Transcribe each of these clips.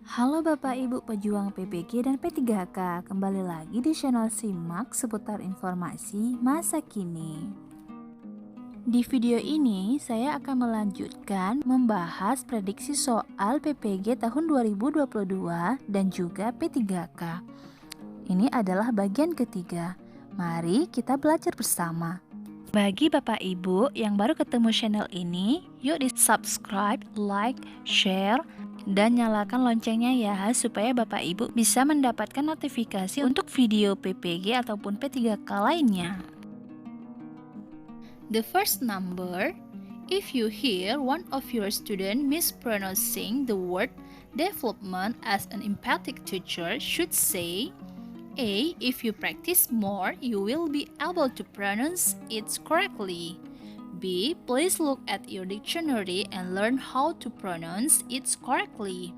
Halo Bapak Ibu pejuang Ppg dan P3K, kembali lagi di channel Simak seputar informasi masa kini. Di video ini, saya akan melanjutkan membahas prediksi soal Ppg tahun 2022 dan juga P3K. Ini adalah bagian ketiga. Mari kita belajar bersama. Bagi Bapak Ibu yang baru ketemu channel ini, yuk di subscribe, like, share, dan nyalakan loncengnya ya, supaya Bapak Ibu bisa mendapatkan notifikasi untuk video PPG ataupun P3K lainnya. The first number, if you hear one of your students mispronouncing the word development as an emphatic teacher should say, A. If you practice more, you will be able to pronounce it correctly. B. Please look at your dictionary and learn how to pronounce it correctly.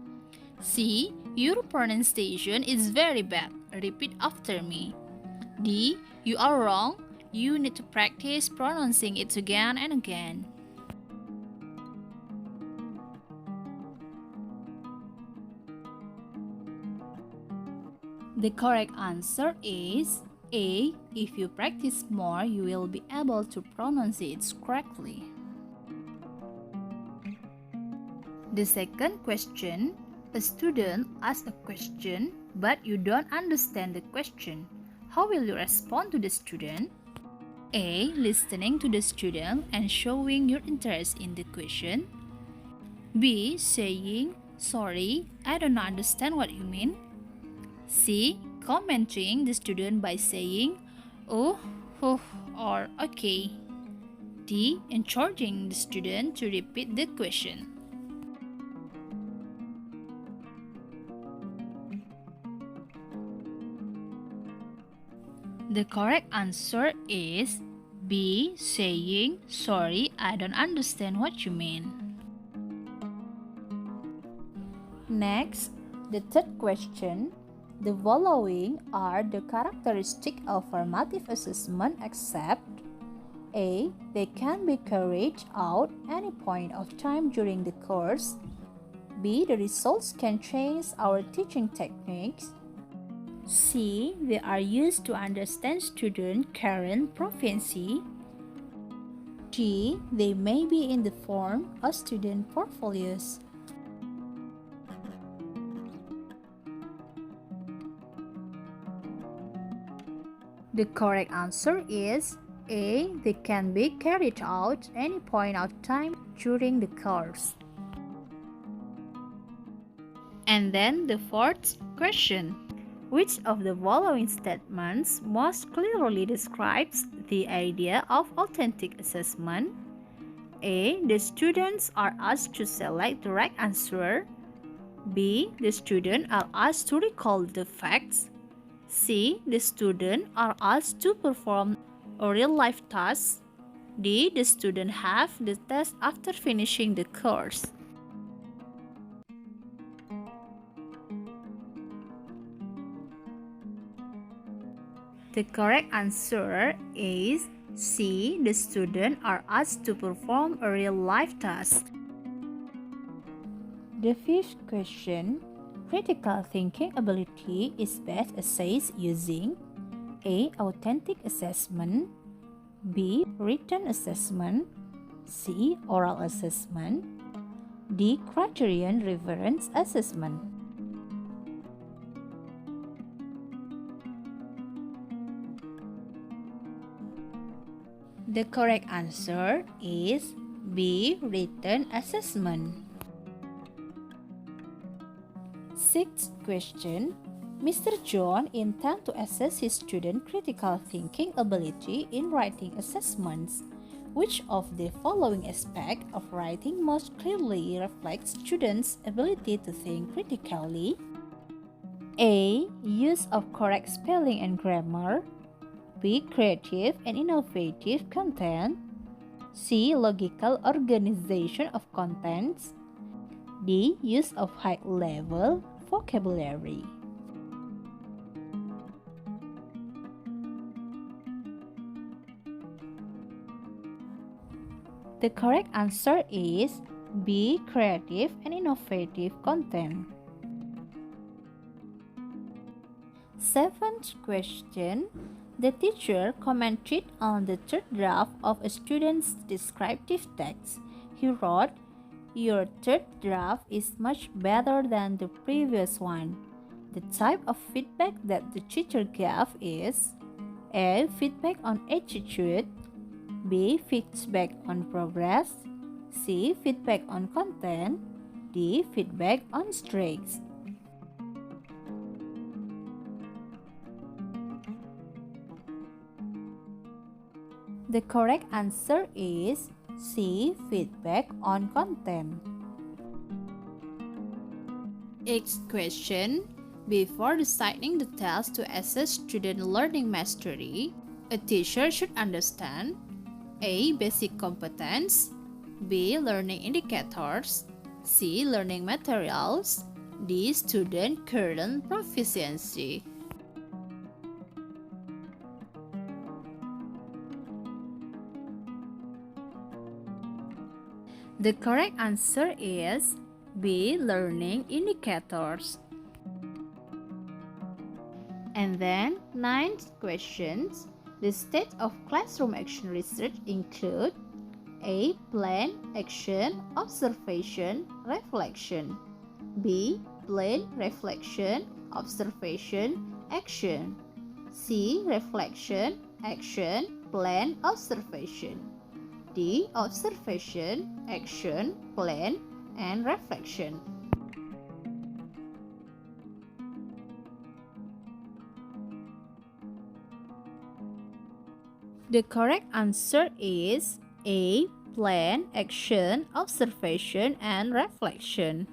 C. Your pronunciation is very bad. Repeat after me. D. You are wrong. You need to practice pronouncing it again and again. The correct answer is A. If you practice more, you will be able to pronounce it correctly. The second question, a student asks a question, but you don't understand the question. How will you respond to the student? A. Listening to the student and showing your interest in the question. B. Saying, sorry, I don't understand what you mean. C. Commenting the student by saying, oh, or okay. D. Encouraging the student to repeat the question. The correct answer is B. Saying, sorry, I don't understand what you mean. Next, the third question. The following are the characteristics of formative assessment except A. They can be carried out any point of time during the course. B. The results can change our teaching techniques. C. They are used to understand student current proficiency. D. They may be in the form of student portfolios. The correct answer is A. They can be carried out any point of time during the course. And then the fourth question. Which of the following statements most clearly describes the idea of authentic assessment? A. The students are asked to select the right answer. B. The students are asked to recall the facts. C. The students are asked to perform a real-life task. D. The students have the test after finishing the course. The correct answer is C. The students are asked to perform a real-life task. The fifth question. Critical thinking ability is best assessed using A. Authentic assessment. B. Written assessment. C. Oral assessment. D. Criterion reference assessment. The correct answer is B. Written assessment. Sixth question. Mr. John intends to assess his student critical thinking ability in writing assessments. Which of the following aspects of writing most clearly reflects students' ability to think critically? A. Use of correct spelling and grammar. B. Creative and innovative content. C. Logical organization of contents. D. Use of high-level vocabulary. The correct answer is B. Creative and innovative content. Seventh question. The teacher commented on the third draft of a student's descriptive text. He wrote, "Your third draft is much better than the previous one." The type of feedback that the teacher gave is A. Feedback on attitude, B. Feedback on progress, C. Feedback on content, D. Feedback on strengths. The correct answer is C. Feedback on content. Next question. Before deciding the test to assess student learning mastery, a teacher should understand A. Basic competence, B. Learning indicators, C. Learning materials, D. Student current proficiency. The correct answer is B. Learning indicators. And then, ninth questions. The state of classroom action research include A. Plan, action, observation, reflection, B. Plan, reflection, observation, action, C. Reflection, action, plan, observation, D. Observation, action, plan, and reflection. The correct answer is A. Plan, action, observation, and reflection.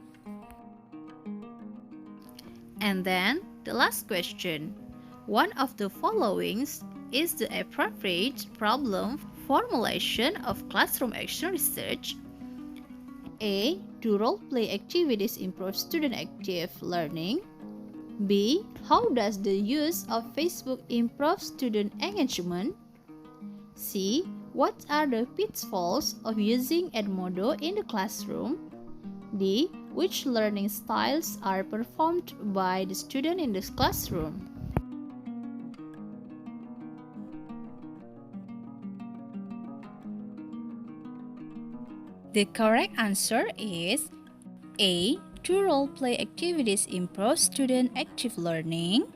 And then the last question. One of the following is the appropriate problem formulation of classroom action research. A. Do role-play activities improve student active learning? B. How does the use of Facebook improve student engagement? C. What are the pitfalls of using Edmodo in the classroom? D. Which learning styles are performed by the student in this classroom? The correct answer is A. Do role-play activities improve student active learning?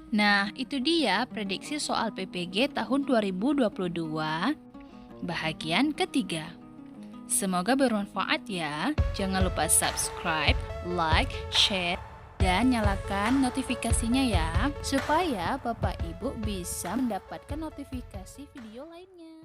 Nah, itu dia prediksi soal PPG tahun 2022, bahagian ketiga. Semoga bermanfaat ya. Jangan lupa subscribe, like, share, dan nyalakan notifikasinya ya, supaya Bapak Ibu bisa mendapatkan notifikasi video lainnya.